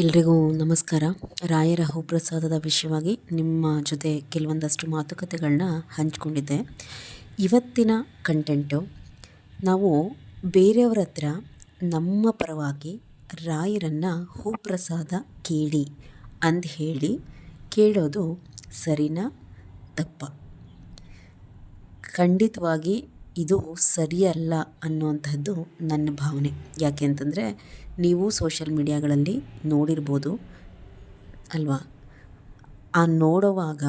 ಎಲ್ರಿಗೂ ನಮಸ್ಕಾರ. ರಾಯರ ಹೂಪ್ರಸಾದದ ವಿಷಯವಾಗಿ ನಿಮ್ಮ ಜೊತೆ ಕೆಲವೊಂದಷ್ಟು ಮಾತುಕತೆಗಳನ್ನ ಹಂಚ್ಕೊಂಡಿದ್ದೆ. ಇವತ್ತಿನ ಕಂಟೆಂಟು ನಾವು ಬೇರೆಯವರ ಹತ್ರ ನಮ್ಮ ಪರವಾಗಿ ರಾಯರನ್ನು ಹೂಪ್ರಸಾದ ಕೇಳಿ ಅಂದು ಹೇಳಿ ಕೇಳೋದು ಸರಿನಾ ತಪ್ಪ? ಖಂಡಿತವಾಗಿ ಇದು ಸರಿಯಲ್ಲ ಅನ್ನುವಂಥದ್ದು ನನ್ನ ಭಾವನೆ. ಯಾಕೆ ಅಂತಂದರೆ ನೀವು ಸೋಷಿಯಲ್ ಮೀಡಿಯಾಗಳಲ್ಲಿ ನೋಡಿರ್ಬೋದು ಅಲ್ವಾ? ಆ ನೋಡುವಾಗ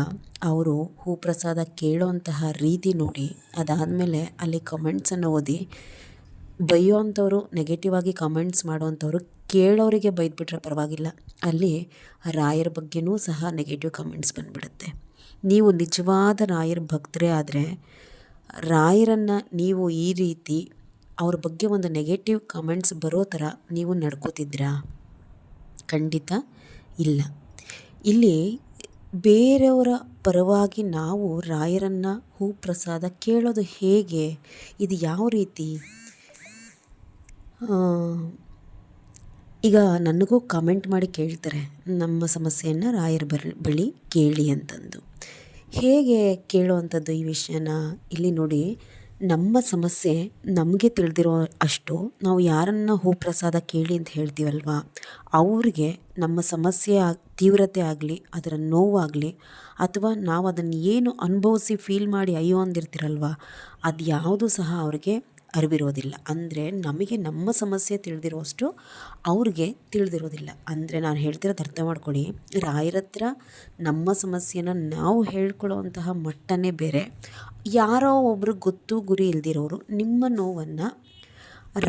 ಅವರು ಹೂಪ್ರಸಾದ ಕೇಳೋವಂತಹ ರೀತಿ ನೋಡಿ, ಅದಾದಮೇಲೆ ಅಲ್ಲಿ ಕಮೆಂಟ್ಸನ್ನು ಓದಿ ಬೈಯೋವಂಥವ್ರು, ನೆಗೆಟಿವ್ ಆಗಿ ಕಮೆಂಟ್ಸ್ ಮಾಡೋವಂಥವ್ರು ಕೇಳೋರಿಗೆ ಬೈದ್ಬಿಟ್ರೆ ಪರವಾಗಿಲ್ಲ, ಅಲ್ಲಿ ರಾಯರ ಬಗ್ಗೆನೂ ಸಹ ನೆಗೆಟಿವ್ ಕಮೆಂಟ್ಸ್ ಬಂದುಬಿಡುತ್ತೆ. ನೀವು ನಿಜವಾದ ರಾಯರ ಭಕ್ತರೇ ಆದರೆ ರಾಯರನ್ನು ನೀವು ಈ ರೀತಿ ಅವ್ರ ಬಗ್ಗೆ ಒಂದು ನೆಗೆಟಿವ್ ಕಮೆಂಟ್ಸ್ ಬರೋ ಥರ ನೀವು ನಡ್ಕೋತಿದ್ರಾ? ಖಂಡಿತ ಇಲ್ಲ. ಇಲ್ಲಿ ಬೇರೆಯವರ ಪರವಾಗಿ ನಾವು ರಾಯರನ್ನು ಹೂಪ್ರಸಾದ ಕೇಳೋದು ಹೇಗೆ? ಇದು ಯಾವ ರೀತಿ? ಈಗ ನನಗೂ ಕಮೆಂಟ್ ಮಾಡಿ ಕೇಳ್ತಾರೆ, ನಮ್ಮ ಸಮಸ್ಯೆಯನ್ನು ರಾಯರ ಬಳಿ ಕೇಳಿ ಅಂತಂದು. ಹೇಗೆ ಕೇಳುವಂಥದ್ದು ಈ ವಿಷಯನ? ಇಲ್ಲಿ ನೋಡಿ, ನಮ್ಮ ಸಮಸ್ಯೆ ನಮಗೆ ತಿಳಿದಿರೋ ಅಷ್ಟು ನಾವು ಯಾರನ್ನು ಹೂಪ್ರಸಾದ ಕೇಳಿ ಅಂತ ಹೇಳ್ತೀವಲ್ವ, ಅವ್ರಿಗೆ ನಮ್ಮ ಸಮಸ್ಯೆಯ ತೀವ್ರತೆ ಆಗಲಿ, ಅದರ ನೋವಾಗಲಿ, ಅಥವಾ ನಾವು ಅದನ್ನು ಏನು ಅನುಭವಿಸಿ ಫೀಲ್ ಮಾಡಿ ಅಯ್ಯೋ ಅಂದಿರ್ತೀರಲ್ವ, ಅದು ಯಾವುದೂ ಸಹ ಅವ್ರಿಗೆ ಅರಿವಿರೋದಿಲ್ಲ. ಅಂದರೆ ನಮಗೆ ನಮ್ಮ ಸಮಸ್ಯೆ ತಿಳಿದಿರೋಷ್ಟು ಅವ್ರಿಗೆ ತಿಳಿದಿರೋದಿಲ್ಲ. ಅಂದರೆ ನಾನು ಹೇಳ್ತಿರೋದು ಅರ್ಥ ಮಾಡ್ಕೊಳ್ಳಿ, ರಾಯರ ಹತ್ರ ನಮ್ಮ ಸಮಸ್ಯೆನ ನಾವು ಹೇಳ್ಕೊಳ್ಳೋವಂತಹ ಮಟ್ಟನೇ ಬೇರೆ. ಯಾರೋ ಒಬ್ಬರು ಗೊತ್ತು ಗುರಿ ಇಲ್ದಿರೋರು ನಿಮ್ಮ ನೋವನ್ನು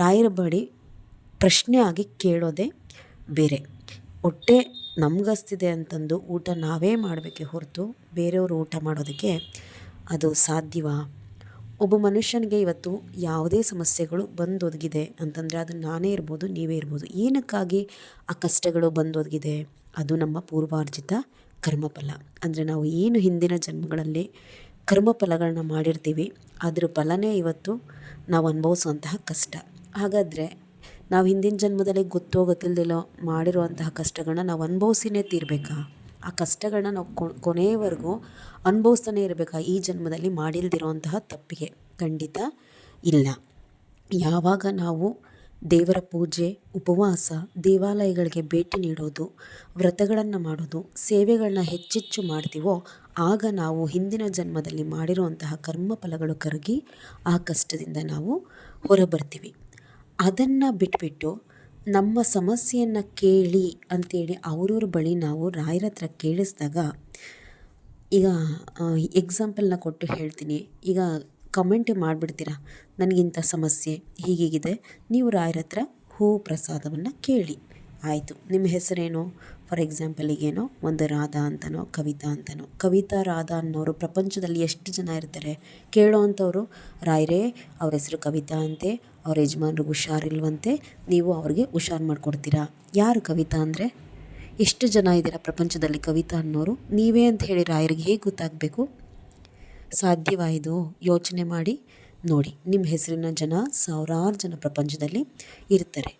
ರಾಯರ ಬಳಿ ಪ್ರಶ್ನೆ ಆಗಿ ಕೇಳೋದೇ ಬೇರೆ. ಹೊಟ್ಟೆ ನಮಗಸ್ತಿದೆ ಅಂತಂದು ಊಟ ನಾವೇ ಮಾಡಬೇಕೆ ಹೊರತು ಬೇರೆಯವರು ಊಟ ಮಾಡೋದಕ್ಕೆ ಅದು ಸಾಧ್ಯವಾ? ಒಬ್ಬ ಮನುಷ್ಯನಿಗೆ ಇವತ್ತು ಯಾವುದೇ ಸಮಸ್ಯೆಗಳು ಬಂದೊದಗಿದೆ ಅಂತಂದರೆ ಅದು ನಾನೇ ಇರ್ಬೋದು, ನೀವೇ ಇರ್ಬೋದು. ಏನಕ್ಕಾಗಿ ಆ ಕಷ್ಟಗಳು ಬಂದೊದಗಿದೆ? ಅದು ನಮ್ಮ ಪೂರ್ವಾರ್ಜಿತ ಕರ್ಮಫಲ. ಅಂದರೆ ನಾವು ಏನು ಹಿಂದಿನ ಜನ್ಮಗಳಲ್ಲಿ ಕರ್ಮಫಲಗಳನ್ನ ಮಾಡಿರ್ತೀವಿ, ಅದ್ರ ಫಲನೇ ಇವತ್ತು ನಾವು ಅನುಭವಿಸುವಂತಹ ಕಷ್ಟ. ಹಾಗಾದರೆ ನಾವು ಹಿಂದಿನ ಜನ್ಮದಲ್ಲಿ ಗೊತ್ತೋ ಗೊತ್ತಿಲ್ಲದಿಲ್ಲೋ ಮಾಡಿರುವಂತಹ ಕಷ್ಟಗಳನ್ನ ನಾವು ಅನುಭವಿಸಿನೇ ತೀರಬೇಕಾ? ಆ ಕಷ್ಟಗಳನ್ನ ನಾವು ಕೊನೆಯವರೆಗೂ ಅನುಭವಿಸ್ತಾನೆ ಇರಬೇಕಾ ಈ ಜನ್ಮದಲ್ಲಿ ಮಾಡಿಲ್ದಿರೋಂತಹ ತಪ್ಪಿಗೆ? ಖಂಡಿತ ಇಲ್ಲ. ಯಾವಾಗ ನಾವು ದೇವರ ಪೂಜೆ, ಉಪವಾಸ, ದೇವಾಲಯಗಳಿಗೆ ಭೇಟಿ ನೀಡೋದು, ವ್ರತಗಳನ್ನು ಮಾಡೋದು, ಸೇವೆಗಳನ್ನ ಹೆಚ್ಚೆಚ್ಚು ಮಾಡ್ತೀವೋ ಆಗ ನಾವು ಹಿಂದಿನ ಜನ್ಮದಲ್ಲಿ ಮಾಡಿರುವಂತಹ ಕರ್ಮಫಲಗಳು ಕರಗಿ ಆ ಕಷ್ಟದಿಂದ ನಾವು ಹೊರಬರ್ತೀವಿ. ಅದನ್ನು ಬಿಟ್ಬಿಟ್ಟು ನಮ್ಮ ಸಮಸ್ಯೆಯನ್ನು ಕೇಳಿ ಅಂತೇಳಿ ಅವ್ರವ್ರ ಬಳಿ ನಾವು ರಾಯರ ಹತ್ರ ಕೇಳಿಸಿದಾಗ, ಈಗ ಎಕ್ಸಾಂಪಲ್ನ ಕೊಟ್ಟು ಹೇಳ್ತೀನಿ. ಈಗ ಕಮೆಂಟ್ ಮಾಡಿಬಿಡ್ತೀರಾ, ನನಗಿಂಥ ಸಮಸ್ಯೆ ಹೀಗಿದೆ, ನೀವು ರಾಯರ ಹತ್ರ ಹೂ ಪ್ರಸಾದವನ್ನು ಕೇಳಿ. ಆಯಿತು, ನಿಮ್ಮ ಹೆಸರೇನು? ಫಾರ್ ಎಕ್ಸಾಂಪಲಿಗೇನೋ ಒಂದು ರಾಧಾ ಅಂತನೋ ಕವಿತಾ ಅಂತನೋ. ಕವಿತಾ ರಾಧಾ ಅನ್ನೋರು ಪ್ರಪಂಚದಲ್ಲಿ ಎಷ್ಟು ಜನ ಇರ್ತಾರೆ? ಕೇಳೋ ಅಂಥವ್ರು, ರಾಯರೇ ಅವ್ರ ಹೆಸರು ಕವಿತಾ ಅಂತೆ, ಅವ್ರ ಯಜಮಾನ್ರಿಗೆ ಹುಷಾರಿಲ್ವಂತೆ, ನೀವು ಅವ್ರಿಗೆ ಹುಷಾರು ಮಾಡಿಕೊಡ್ತೀರಾ? ಯಾರು ಕವಿತಾ ಅಂದರೆ? ಎಷ್ಟು ಜನ ಇದ್ದೀರಾ ಪ್ರಪಂಚದಲ್ಲಿ ಕವಿತಾ ಅನ್ನೋರು? ನೀವೇ ಅಂತ ಹೇಳಿ ರಾಯರಿಗೆ ಹೇಗೆ ಗೊತ್ತಾಗಬೇಕು? ಸಾಧ್ಯವಾ ಇದು? ಯೋಚನೆ ಮಾಡಿ ನೋಡಿ. ನಿಮ್ಮ ಹೆಸರಿನ ಜನ ಸಾವಿರಾರು ಜನ ಪ್ರಪಂಚದಲ್ಲಿ ಇರ್ತಾರೆ.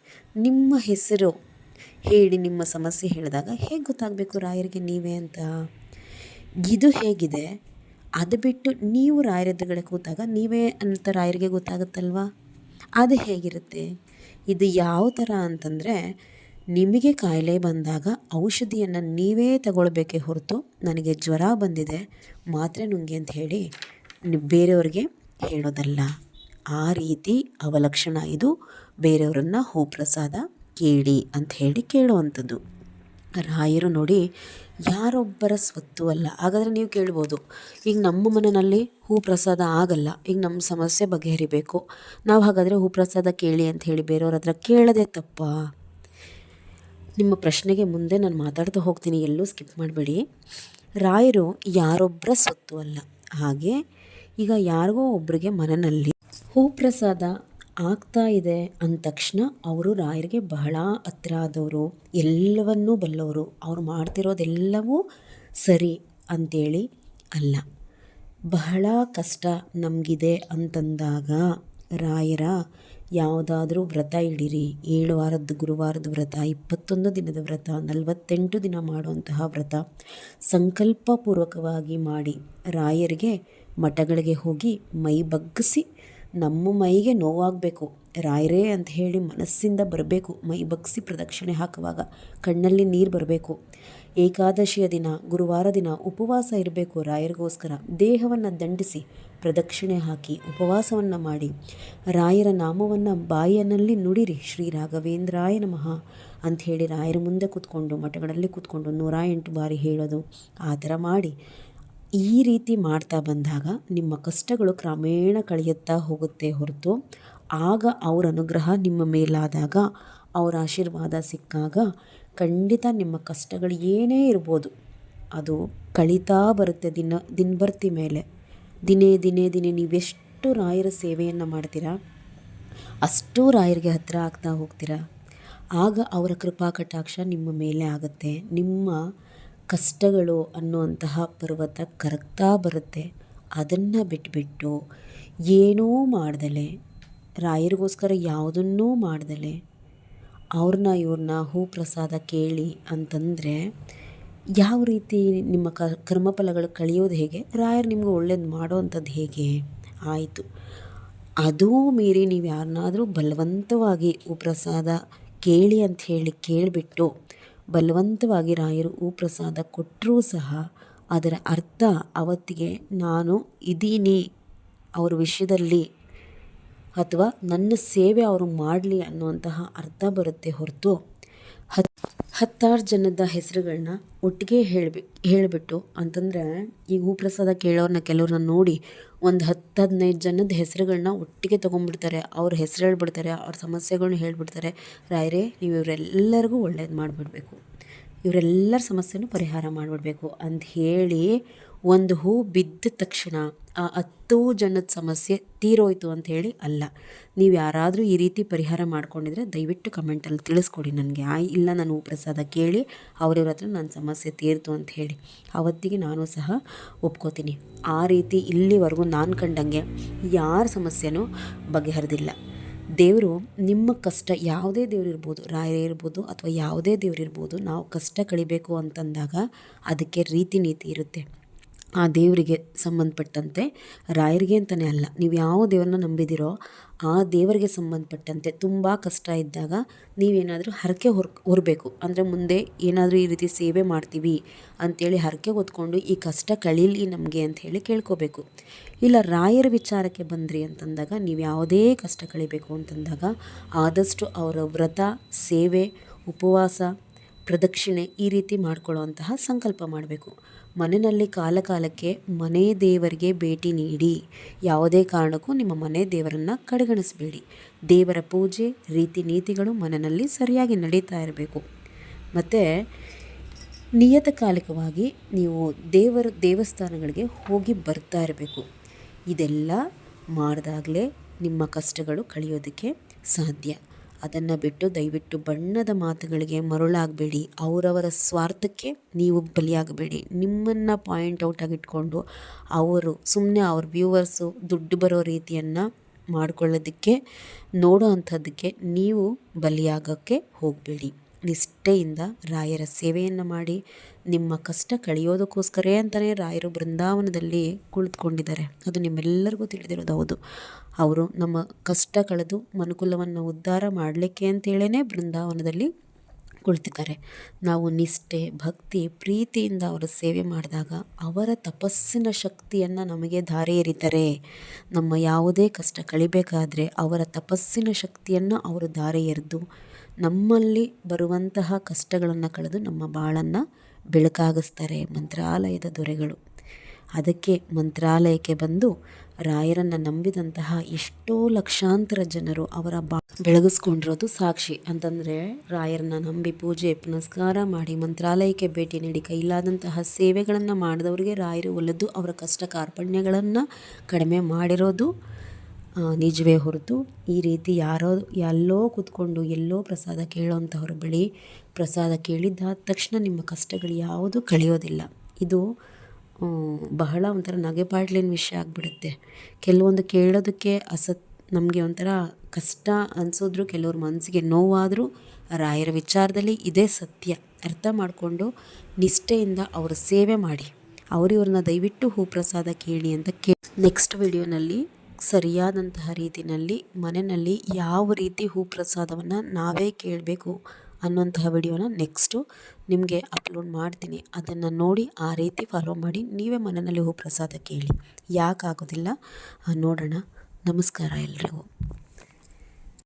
ನಿಮ್ಮ ಹೆಸರು ಹೇಳಿ ನಿಮ್ಮ ಸಮಸ್ಯೆ ಹೇಳಿದಾಗ ಹೇಗೆ ಗೊತ್ತಾಗಬೇಕು ರಾಯರಿಗೆ ನೀವೇ ಅಂತ? ಇದು ಹೇಗಿದೆ? ಅದು ಬಿಟ್ಟು ನೀವು ರಾಯರ ಎದುರುಗಡೆ ಕೂತಾಗ ನೀವೇ ಅಂತ ರಾಯರಿಗೆ ಗೊತ್ತಾಗುತ್ತಲ್ವ? ಅದು ಹೇಗಿರುತ್ತೆ? ಇದು ಯಾವ ಥರ ಅಂತಂದರೆ, ನಿಮಗೆ ಕಾಯಿಲೆ ಬಂದಾಗ ಔಷಧಿಯನ್ನು ನೀವೇ ತಗೊಳ್ಬೇಕೇ ಹೊರತು ನನಗೆ ಜ್ವರ ಬಂದಿದೆ ಮಾತ್ರೆ ನುಂಗಿ ಅಂತ ಹೇಳಿ ಬೇರೆಯವ್ರಿಗೆ ಹೇಳೋದಲ್ಲ. ಆ ರೀತಿ ಅವಲಕ್ಷಣ ಇದು ಬೇರೆಯವರನ್ನು ಹೂಪ್ರಸಾದ ಕೇಳಿ ಅಂತ ಹೇಳಿ ಕೇಳುವಂಥದ್ದು. ರಾಯರು ನೋಡಿ ಯಾರೊಬ್ಬರ ಸ್ವತ್ತು ಅಲ್ಲ. ಹಾಗಾದರೆ ನೀವು ಕೇಳ್ಬೋದು, ಈಗ ನಮ್ಮ ಮನೆಯಲ್ಲಿ ಹೂಪ್ರಸಾದ ಆಗಲ್ಲ, ಈಗ ನಮ್ಮ ಸಮಸ್ಯೆ ಬಗೆಹರಿಬೇಕು, ನಾವು ಹಾಗಾದರೆ ಹೂಪ್ರಸಾದ ಕೇಳಿ ಅಂತ ಹೇಳಿ ಬೇರೆಯವ್ರ ಹತ್ರ ಕೇಳೋದೇ ತಪ್ಪಾ? ನಿಮ್ಮ ಪ್ರಶ್ನೆಗೆ ಮುಂದೆ ನಾನು ಮಾತಾಡ್ತಾ ಹೋಗ್ತೀನಿ, ಎಲ್ಲೂ ಸ್ಕಿಪ್ ಮಾಡಬೇಡಿ. ರಾಯರು ಯಾರೊಬ್ಬರ ಸ್ವತ್ತು ಅಲ್ಲ. ಹಾಗೆ ಈಗ ಯಾರಿಗೋ ಒಬ್ಬರಿಗೆ ಮನೆಯಲ್ಲಿ ಹೂಪ್ರಸಾದ ಆಗ್ತಾ ಇದೆ ಅಂದ ತಕ್ಷಣ ಅವರು ರಾಯರಿಗೆ ಬಹಳ ಹತ್ರ ಆದವರು, ಎಲ್ಲವನ್ನೂ ಬಲ್ಲವರು, ಅವ್ರು ಮಾಡ್ತಿರೋದೆಲ್ಲವೂ ಸರಿ ಅಂತೇಳಿ ಅಲ್ಲ. ಬಹಳ ಕಷ್ಟ ನಮಗಿದೆ ಅಂತಂದಾಗ ರಾಯರ ಯಾವುದಾದ್ರೂ ವ್ರತ ಹಿಡೀರಿ. 7 ವಾರದ ಗುರುವಾರದ ವ್ರತ, 21 ದಿನದ ವ್ರತ, 48 ದಿನ ಮಾಡುವಂತಹ ವ್ರತ ಸಂಕಲ್ಪಪೂರ್ವಕವಾಗಿ ಮಾಡಿ ರಾಯರಿಗೆ ಮಠಗಳಿಗೆ ಹೋಗಿ ಮೈ ಬಗ್ಗಿಸಿ, ನಮ್ಮ ಮೈಗೆ ನೋವಾಗಬೇಕು ರಾಯರೇ ಅಂತ ಹೇಳಿ ಮನಸ್ಸಿಂದ ಬರಬೇಕು. ಮೈ ಬಗ್ಗಿಸಿ ಪ್ರದಕ್ಷಿಣೆ ಹಾಕುವಾಗ ಕಣ್ಣಲ್ಲಿ ನೀರು ಬರಬೇಕು. ಏಕಾದಶಿಯ ದಿನ, ಗುರುವಾರ ದಿನ ಉಪವಾಸ ಇರಬೇಕು ರಾಯರಿಗೋಸ್ಕರ. ದೇಹವನ್ನು ದಂಡಿಸಿ ಪ್ರದಕ್ಷಿಣೆ ಹಾಕಿ ಉಪವಾಸವನ್ನು ಮಾಡಿ ರಾಯರ ನಾಮವನ್ನು ಬಾಯಿನಲ್ಲಿ ನುಡಿರಿ. ಶ್ರೀ ರಾಘವೇಂದ್ರಾಯ ನಮಃ ಅಂಥೇಳಿ ರಾಯರ ಮುಂದೆ ಕೂತ್ಕೊಂಡು, ಮಠಗಳಲ್ಲಿ ಕೂತ್ಕೊಂಡು 108 ಬಾರಿ ಹೇಳೋದು. ಆ ಥರ ಮಾಡಿ ಈ ರೀತಿ ಮಾಡ್ತಾ ಬಂದಾಗ ನಿಮ್ಮ ಕಷ್ಟಗಳು ಕ್ರಮೇಣ ಕಳೆಯುತ್ತಾ ಹೋಗುತ್ತೆ ಹೊರತು, ಆಗ ಅವರ ಅನುಗ್ರಹ ನಿಮ್ಮ ಮೇಲಾದಾಗ, ಅವರ ಆಶೀರ್ವಾದ ಸಿಕ್ಕಾಗ ಖಂಡಿತ ನಿಮ್ಮ ಕಷ್ಟಗಳು ಏನೇ ಇರ್ಬೋದು ಅದು ಕಳೀತಾ ಬರುತ್ತೆ. ದಿನಬರ್ತಿ ಮೇಲೆ ದಿನೇ ದಿನೇ ದಿನೇ ನೀವೆಷ್ಟು ರಾಯರ ಸೇವೆಯನ್ನು ಮಾಡ್ತೀರಾ ಅಷ್ಟು ರಾಯರಿಗೆ ಹತ್ತಿರ ಆಗ್ತಾ ಹೋಗ್ತೀರಾ. ಆಗ ಅವರ ಕೃಪಾ ಕಟಾಕ್ಷ ನಿಮ್ಮ ಮೇಲೆ ಆಗುತ್ತೆ. ನಿಮ್ಮ ಕಷ್ಟಗಳು ಅನ್ನುವಂತಹ ಪರ್ವತ ಕರಗ್ತಾ ಬರುತ್ತೆ. ಅದನ್ನು ಬಿಟ್ಬಿಟ್ಟು ಏನೂ ಮಾಡ್ದಲೆ, ರಾಯರಿಗೋಸ್ಕರ ಯಾವುದನ್ನೂ ಮಾಡ್ದಲೆ ಇವ್ರನ್ನ ಹೂ ಪ್ರಸಾದ ಕೇಳಿ ಅಂತಂದರೆ ಯಾವ ರೀತಿ ನಿಮ್ಮ ಕರ್ಮಫಲಗಳು ಕಳೆಯೋದು ಹೇಗೆ? ರಾಯರು ನಿಮ್ಗೆ ಒಳ್ಳೇದು ಮಾಡೋ ಅಂಥದ್ದು ಹೇಗೆ? ಆಯಿತು, ಅದೂ ಮೀರಿ ನೀವು ಯಾರನ್ನಾದರೂ ಬಲವಂತವಾಗಿ ಪ್ರಸಾದ ಕೇಳಿ ಅಂತ ಹೇಳಿ ಕೇಳಿಬಿಟ್ಟು ಬಲವಂತವಾಗಿ ರಾಯರು ಪ್ರಸಾದ ಕೊಟ್ಟರೂ ಸಹ ಅದರ ಅರ್ಥ ಅವತ್ತಿಗೆ ನಾನು ಇದ್ದೀನಿ ಅವ್ರ ವಿಷಯದಲ್ಲಿ, ಅಥವಾ ನನ್ನ ಸೇವೆ ಅವರು ಮಾಡಲಿ ಅನ್ನುವಂತಹ ಅರ್ಥ ಬರುತ್ತೆ ಹೊರತು 10 ಜನದ ಹೆಸರುಗಳನ್ನ ಒಟ್ಟಿಗೆ ಹೇಳಿಬಿಟ್ಟು ಅಂತಂದರೆ, ಈಗ ಹೂಪ್ರಸಾದ ಕೇಳೋರನ್ನ ಕೆಲವ್ರನ್ನ ನೋಡಿ ಒಂದು 10-15 ಜನದ ಹೆಸರುಗಳನ್ನ ಒಟ್ಟಿಗೆ ತೊಗೊಂಡ್ಬಿಡ್ತಾರೆ. ಅವ್ರ ಹೆಸರು ಹೇಳ್ಬಿಡ್ತಾರೆ, ಅವ್ರ ಸಮಸ್ಯೆಗಳ್ನ ಹೇಳ್ಬಿಡ್ತಾರೆ. ರಾಯರೇ ನೀವು ಇವರೆಲ್ಲರಿಗೂ ಒಳ್ಳೇದು ಮಾಡಿಬಿಡ್ಬೇಕು, ಇವರೆಲ್ಲರ ಸಮಸ್ಯೆನೂ ಪರಿಹಾರ ಮಾಡಿಬಿಡ್ಬೇಕು ಅಂತ ಹೇಳಿ ಒಂದು ಹೂ ಬಿದ್ದ ತಕ್ಷಣ ಆ 10 ಜನದ ಸಮಸ್ಯೆ ತೀರೋಯ್ತು ಅಂಥೇಳಿ ಅಲ್ಲ. ನೀವು ಯಾರಾದರೂ ಈ ರೀತಿ ಪರಿಹಾರ ಮಾಡ್ಕೊಂಡಿದ್ರೆ ದಯವಿಟ್ಟು ಕಮೆಂಟಲ್ಲಿ ತಿಳಿಸ್ಕೊಡಿ ನನಗೆ. ಇಲ್ಲ ನಾನು ಪ್ರಸಾದ ಕೇಳಿ ಅವ್ರಿವ್ರ ಹತ್ರ ನನ್ನ ಸಮಸ್ಯೆ ತೀರ್ತು ಅಂತ ಹೇಳಿ, ಆವತ್ತಿಗೆ ನಾನು ಸಹ ಒಪ್ಕೋತೀನಿ. ಆ ರೀತಿ ಇಲ್ಲಿವರೆಗೂ ನಾನು ಕಂಡಂಗೆ ಯಾರ ಸಮಸ್ಯೆನೂ ಬಗೆಹರಿದಿಲ್ಲ. ದೇವರು ನಿಮ್ಮ ಕಷ್ಟ, ಯಾವುದೇ ದೇವರಿರ್ಬೋದು, ರಾಯರೇ ಇರ್ಬೋದು ಅಥವಾ ಯಾವುದೇ ದೇವರಿರ್ಬೋದು, ನಾವು ಕಷ್ಟ ಕಳಿಬೇಕು ಅಂತಂದಾಗ ಅದಕ್ಕೆ ರೀತಿ ನೀತಿ ಇರುತ್ತೆ. ಆ ದೇವರಿಗೆ ಸಂಬಂಧಪಟ್ಟಂತೆ, ರಾಯರಿಗೆ ಅಂತಲೇ ಅಲ್ಲ, ನೀವು ಯಾವ ದೇವ್ರನ್ನ ನಂಬಿದಿರೋ ಆ ದೇವರಿಗೆ ಸಂಬಂಧಪಟ್ಟಂತೆ ತುಂಬ ಕಷ್ಟ ಇದ್ದಾಗ ನೀವೇನಾದರೂ ಹರಕೆ ಹೊರಬೇಕು. ಅಂದರೆ ಮುಂದೆ ಏನಾದರೂ ಈ ರೀತಿ ಸೇವೆ ಮಾಡ್ತೀವಿ ಅಂಥೇಳಿ ಹರಕೆ ಹೊತ್ಕೊಂಡು ಈ ಕಷ್ಟ ಕಳೀಲಿ ನಮಗೆ ಅಂಥೇಳಿ ಕೇಳ್ಕೋಬೇಕು. ಇಲ್ಲ ರಾಯರ ವಿಚಾರಕ್ಕೆ ಬಂದ್ರಿ ಅಂತಂದಾಗ, ನೀವು ಯಾವುದೇ ಕಷ್ಟ ಕಳಿಬೇಕು ಅಂತಂದಾಗ ಆದಷ್ಟು ಅವರ ವ್ರತ, ಸೇವೆ, ಉಪವಾಸ, ಪ್ರದಕ್ಷಿಣೆ ಈ ರೀತಿ ಮಾಡ್ಕೊಳ್ಳುವಂತಹ ಸಂಕಲ್ಪ ಮಾಡಬೇಕು. ಮನೆಯಲ್ಲಿ ಕಾಲಕ್ಕೆ ಮನೆ ದೇವರಿಗೆ ಭೇಟಿ ನೀಡಿ. ಯಾವುದೇ ಕಾರಣಕ್ಕೂ ನಿಮ್ಮ ಮನೆ ದೇವರನ್ನು ಕಡೆಗಣಿಸಬೇಡಿ. ದೇವರ ಪೂಜೆ, ರೀತಿ ನೀತಿಗಳು ಮನೆಯಲ್ಲಿ ಸರಿಯಾಗಿ ನಡೀತಾ ಇರಬೇಕು. ಮತ್ತು ನಿಯತಕಾಲಿಕವಾಗಿ ನೀವು ದೇವಸ್ಥಾನಗಳಿಗೆ ಹೋಗಿ ಬರ್ತಾ ಇರಬೇಕು. ಇದೆಲ್ಲ ಮಾಡಿದಾಗಲೇ ನಿಮ್ಮ ಕಷ್ಟಗಳು ಕಳೆಯೋದಕ್ಕೆ ಸಾಧ್ಯ. ಅದನ್ನು ಬಿಟ್ಟು ದಯವಿಟ್ಟು ಬಣ್ಣದ ಮಾತುಗಳಿಗೆ ಮರುಳಾಗಬೇಡಿ. ಅವರವರ ಸ್ವಾರ್ಥಕ್ಕೆ ನೀವು ಬಲಿಯಾಗಬೇಡಿ. ನಿಮ್ಮನ್ನು ಪಾಯಿಂಟ್ ಔಟಾಗಿ ಇಟ್ಕೊಂಡು ಅವರು ಸುಮ್ಮನೆ ಅವ್ರ ವ್ಯೂವರ್ಸು ದುಡ್ಡು ಬರೋ ರೀತಿಯನ್ನು ಮಾಡ್ಕೊಳ್ಳೋದಕ್ಕೆ ನೋಡೋ ಅಂಥದ್ದಕ್ಕೆ ನೀವು ಬಲಿಯಾಗೋಕ್ಕೆ ಹೋಗಬೇಡಿ. ನಿಷ್ಠೆಯಿಂದ ರಾಯರ ಸೇವೆಯನ್ನು ಮಾಡಿ. ನಿಮ್ಮ ಕಷ್ಟ ಕಳೆಯೋದಕ್ಕೋಸ್ಕರೇ ಅಂತಲೇ ರಾಯರು ಬೃಂದಾವನದಲ್ಲಿ ಕುಳಿತುಕೊಂಡಿದ್ದಾರೆ. ಅದು ನಿಮ್ಮೆಲ್ಲರಿಗೂ ತಿಳಿದಿರೋದು ಹೌದು. ಅವರು ನಮ್ಮ ಕಷ್ಟ ಕಳೆದು ಮನುಕುಲವನ್ನು ಉದ್ಧಾರ ಮಾಡಲಿಕ್ಕೆ ಅಂತೇಳೇ ಬೃಂದಾವನದಲ್ಲಿ ಕುಳಿತಿದ್ದಾರೆ. ನಾವು ನಿಷ್ಠೆ, ಭಕ್ತಿ, ಪ್ರೀತಿಯಿಂದ ಅವರ ಸೇವೆ ಮಾಡಿದಾಗ ಅವರ ತಪಸ್ಸಿನ ಶಕ್ತಿಯನ್ನು ನಮಗೆ ಧಾರೆ ಎರಿತಾರೆ. ನಮ್ಮ ಯಾವುದೇ ಕಷ್ಟ ಕಳಿಬೇಕಾದ್ರೆ ಅವರ ತಪಸ್ಸಿನ ಶಕ್ತಿಯನ್ನು ಅವರು ಧಾರೆ ಎರೆದು ನಮ್ಮಲ್ಲಿ ಬರುವಂತಹ ಕಷ್ಟಗಳನ್ನು ಕಳೆದು ನಮ್ಮ ಬಾಳನ್ನು ಬೆಳಕಾಗಿಸ್ತಾರೆ ಮಂತ್ರಾಲಯದ ದೊರೆಗಳು. ಅದಕ್ಕೆ ಮಂತ್ರಾಲಯಕ್ಕೆ ಬಂದು ರಾಯರನ್ನು ನಂಬಿದಂತಹ ಎಷ್ಟೋ ಲಕ್ಷಾಂತರ ಜನರು ಅವರ ಬೆಳಗಿಸ್ಕೊಂಡಿರೋದು ಸಾಕ್ಷಿ. ಅಂತಂದರೆ ರಾಯರನ್ನ ನಂಬಿ ಪೂಜೆ ಪುನಸ್ಕಾರ ಮಾಡಿ ಮಂತ್ರಾಲಯಕ್ಕೆ ಭೇಟಿ ನೀಡಿ ಕೈಲಾದಂತಹ ಸೇವೆಗಳನ್ನು ಮಾಡಿದವರಿಗೆ ರಾಯರು ಒಲಿದು ಅವರ ಕಷ್ಟ ಕಾರ್ಪಣ್ಯಗಳನ್ನು ಕಡಿಮೆ ಮಾಡಿರೋದು ನಿಜವೇ ಹೊರತು ಈ ರೀತಿ ಎಲ್ಲೋ ಕೂತ್ಕೊಂಡು ಎಲ್ಲೋ ಪ್ರಸಾದ ಕೇಳೋವಂಥವ್ರ ಬಳಿ ಪ್ರಸಾದ ಕೇಳಿದ್ದಾದ ತಕ್ಷಣ ನಿಮ್ಮ ಕಷ್ಟಗಳು ಯಾವುದೂ ಕಳೆಯೋದಿಲ್ಲ. ಇದು ಬಹಳ ಒಂಥರ ನಗೆಪಾಟ್ಲಿನ ವಿಷಯ ಆಗಿಬಿಡುತ್ತೆ. ಕೆಲವೊಂದು ಕೇಳೋದಕ್ಕೆ ನಮಗೆ ಒಂಥರ ಕಷ್ಟ ಅನಿಸಿದ್ರು, ಕೆಲವ್ರ ಮನಸ್ಸಿಗೆ ನೋವಾದರೂ ರಾಯರ ವಿಚಾರದಲ್ಲಿ ಇದೇ ಸತ್ಯ ಅರ್ಥ ಮಾಡಿಕೊಂಡು ನಿಷ್ಠೆಯಿಂದ ಅವರ ಸೇವೆ ಮಾಡಿ. ಇವ್ರನ್ನ ದಯವಿಟ್ಟು ಹೂಪ್ರಸಾದ ಕೇಳಿ ಅಂತ ನೆಕ್ಸ್ಟ್ ವಿಡಿಯೋನಲ್ಲಿ ಸರಿಯಾದಂತಹ ರೀತಿಯಲ್ಲಿ ಮನೆಯಲ್ಲಿ ಯಾವ ರೀತಿ ಹೂಪ್ರಸಾದವನ್ನು ನಾವೇ ಕೇಳಬೇಕು ಅನ್ನೋಂತಹ ವಿಡಿಯೋನ ನೆಕ್ಸ್ಟು ನಿಮಗೆ ಅಪ್ಲೋಡ್ ಮಾಡ್ತೀನಿ. ಅದನ್ನು ನೋಡಿ ಆ ರೀತಿ ಫಾಲೋ ಮಾಡಿ ನೀವೇ ಮನೆಯಲ್ಲಿ ಹೂಪ್ರಸಾದ ಕೇಳಿ. ಯಾಕಾಗೋದಿಲ್ಲ ನೋಡೋಣ. ನಮಸ್ಕಾರ ಎಲ್ರಿಗೂ.